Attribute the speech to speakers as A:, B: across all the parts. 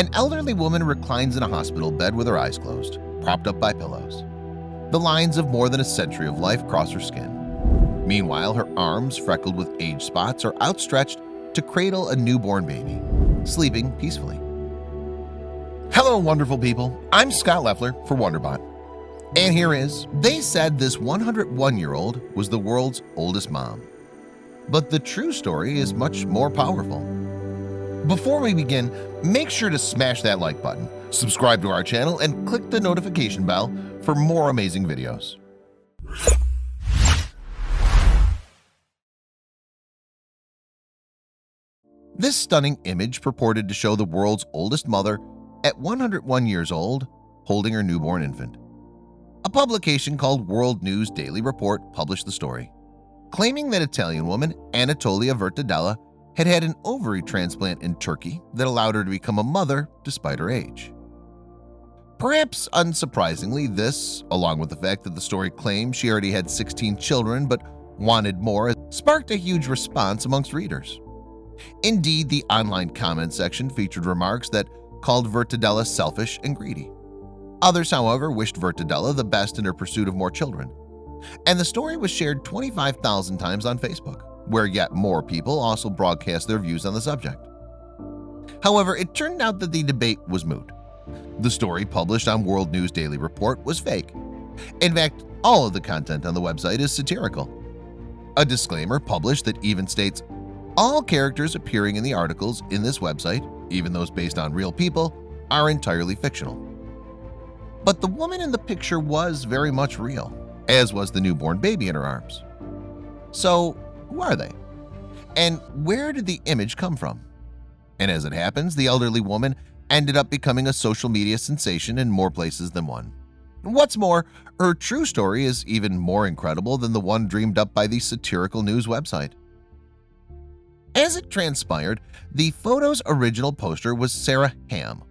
A: An elderly woman reclines in a hospital bed with her eyes closed, propped up by pillows. The lines of more than a century of life cross her skin. Meanwhile, her arms, freckled with age spots, are outstretched to cradle a newborn baby, sleeping peacefully. Hello, wonderful people. I'm Scott Leffler for WonderBot. And here is, they said this 101-year-old was the world's oldest mom. But the true story is much more powerful. Before we begin, make sure to smash that like button, subscribe to our channel, and click the notification bell for more amazing videos. This stunning image purported to show the world's oldest mother at 101 years old holding her newborn infant. A publication called World News Daily Report published the story, claiming that Italian woman Anatolia Vertadella had had an ovary transplant in Turkey that allowed her to become a mother despite her age. Perhaps unsurprisingly, this, along with the fact that the story claimed she already had 16 children but wanted more, sparked a huge response amongst readers. Indeed, the online comment section featured remarks that called Vertadella selfish and greedy. Others, however, wished Vertadella the best in her pursuit of more children. And the story was shared 25,000 times on Facebook, where yet more people also broadcast their views on the subject. However, it turned out that the debate was moot. The story published on World News Daily Report was fake. In fact, all of the content on the website is satirical. A disclaimer published that even states, all characters appearing in the articles in this website, even those based on real people, are entirely fictional. But the woman in the picture was very much real, as was the newborn baby in her arms. So, who are they? And where did the image come from? And as it happens, the elderly woman ended up becoming a social media sensation in more places than one. What's more, her true story is even more incredible than the one dreamed up by the satirical news website. As it transpired, the photo's original poster was Sarah Ham,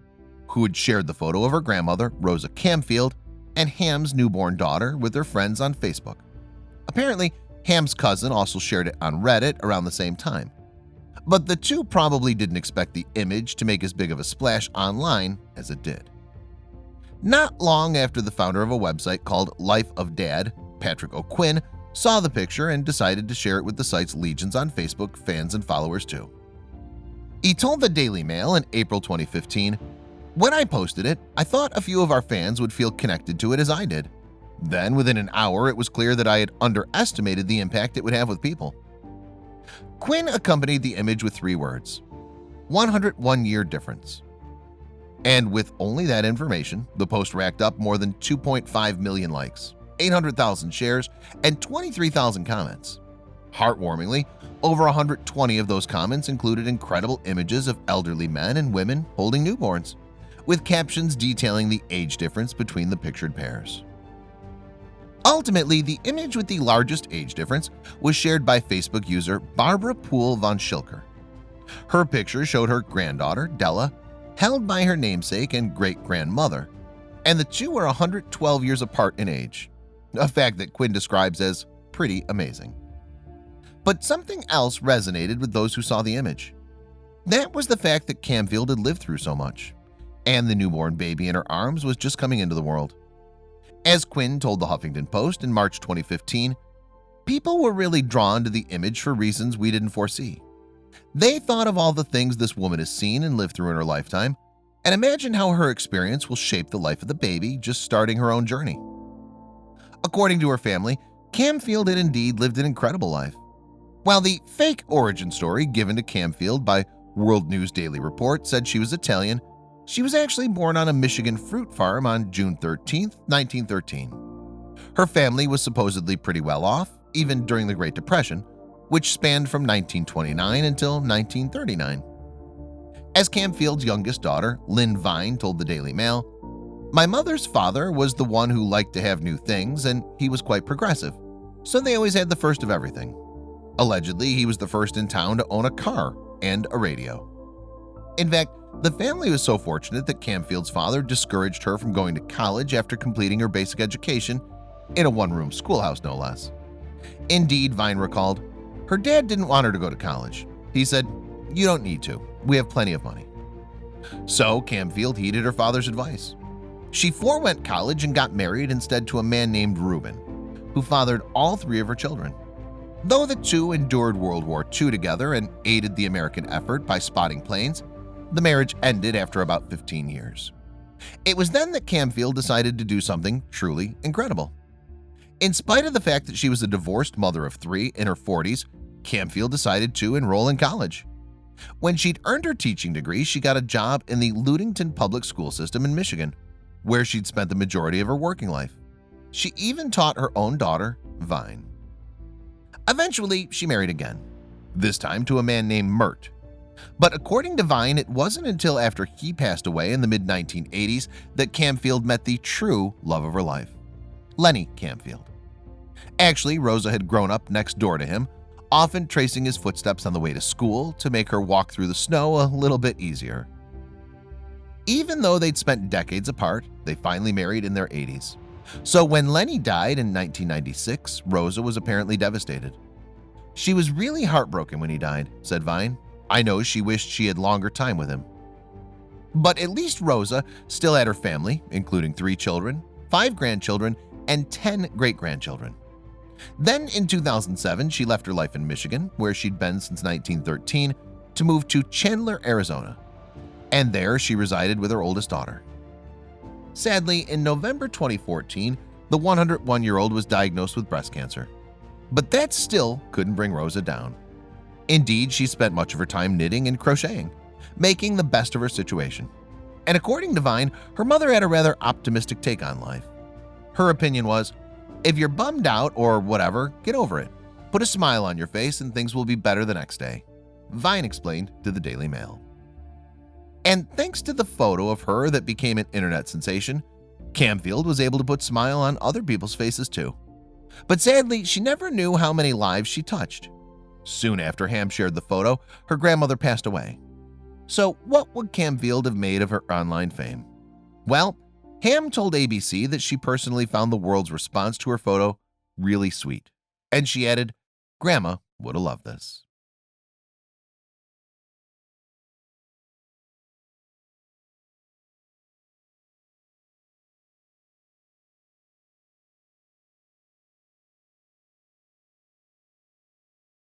A: who had shared the photo of her grandmother, Rosa Camfield, and Ham's newborn daughter with her friends on Facebook. Apparently, Ham's cousin also shared it on Reddit around the same time. But the two probably didn't expect the image to make as big of a splash online as it did. Not long after the founder of a website called Life of Dad, Patrick O'Quinn, saw the picture and decided to share it with the site's legions on Facebook fans and followers too. He told the Daily Mail in April 2015, "When I posted it, I thought a few of our fans would feel connected to it as I did. Then within an hour, it was clear that I had underestimated the impact it would have with people." Quinn accompanied the image with 3 words: 101-year difference. And with only that information, the post racked up more than 2.5 million likes, 800,000 shares, and 23,000 comments. Heartwarmingly, over 120 of those comments included incredible images of elderly men and women holding newborns, with captions detailing the age difference between the pictured pairs. Ultimately, the image with the largest age difference was shared by Facebook user Barbara Poole von Schilker. Her picture showed her granddaughter, Della, held by her namesake and great-grandmother, and the two were 112 years apart in age, a fact that Quinn describes as pretty amazing. But something else resonated with those who saw the image. That was the fact that Camfield had lived through so much, and the newborn baby in her arms was just coming into the world. As Quinn told the Huffington Post in March 2015, people were really drawn to the image for reasons we didn't foresee. They thought of all the things this woman has seen and lived through in her lifetime, and imagined how her experience will shape the life of the baby just starting her own journey. According to her family, Camfield had indeed lived an incredible life. While the fake origin story given to Camfield by World News Daily Report said she was Italian, she was actually born on a Michigan fruit farm on June 13, 1913. Her family was supposedly pretty well off, even during the Great Depression, which spanned from 1929 until 1939. As Camfield's youngest daughter, Lynn Vine, told the Daily Mail, "My mother's father was the one who liked to have new things, and he was quite progressive, so they always had the first of everything. Allegedly, he was the first in town to own a car and a radio." In fact, the family was so fortunate that Camfield's father discouraged her from going to college after completing her basic education in a one-room schoolhouse, no less. Indeed, Vine recalled, her dad didn't want her to go to college. He said, "You don't need to. We have plenty of money." So Camfield heeded her father's advice. She forewent college and got married instead to a man named Reuben, who fathered all 3 of her children. Though the two endured World War II together and aided the American effort by spotting planes, the marriage ended after about 15 years. It was then that Camfield decided to do something truly incredible. In spite of the fact that she was a divorced mother of 3 in her 40s, Camfield decided to enroll in college. When she'd earned her teaching degree, she got a job in the Ludington public school system in Michigan, where she'd spent the majority of her working life. She even taught her own daughter, Vine. Eventually, she married again, this time to a man named Mert. But according to Vine, it wasn't until after he passed away in the mid-1980s that Camfield met the true love of her life, Lenny Camfield. Actually, Rosa had grown up next door to him, often tracing his footsteps on the way to school to make her walk through the snow a little bit easier. Even though they'd spent decades apart, they finally married in their 80s. So when Lenny died in 1996, Rosa was apparently devastated. "She was really heartbroken when he died," said Vine. "I know she wished she had longer time with him." But at least Rosa still had her family, including 3 children, 5 grandchildren, and 10 great-grandchildren. Then in 2007, she left her life in Michigan, where she'd been since 1913, to move to Chandler, Arizona. And there she resided with her oldest daughter. Sadly, in November 2014, the 101-year-old was diagnosed with breast cancer. But that still couldn't bring Rosa down. Indeed, she spent much of her time knitting and crocheting, making the best of her situation. And according to Vine, her mother had a rather optimistic take on life. Her opinion was, "If you're bummed out or whatever, get over it. Put a smile on your face and things will be better the next day," Vine explained to the Daily Mail. And thanks to the photo of her that became an internet sensation, Camfield was able to put a smile on other people's faces too. But sadly, she never knew how many lives she touched. Soon after Ham shared the photo, her grandmother passed away. So what would Camfield have made of her online fame? Well, Ham told ABC that she personally found the world's response to her photo really sweet. And she added, "Grandma would have loved this."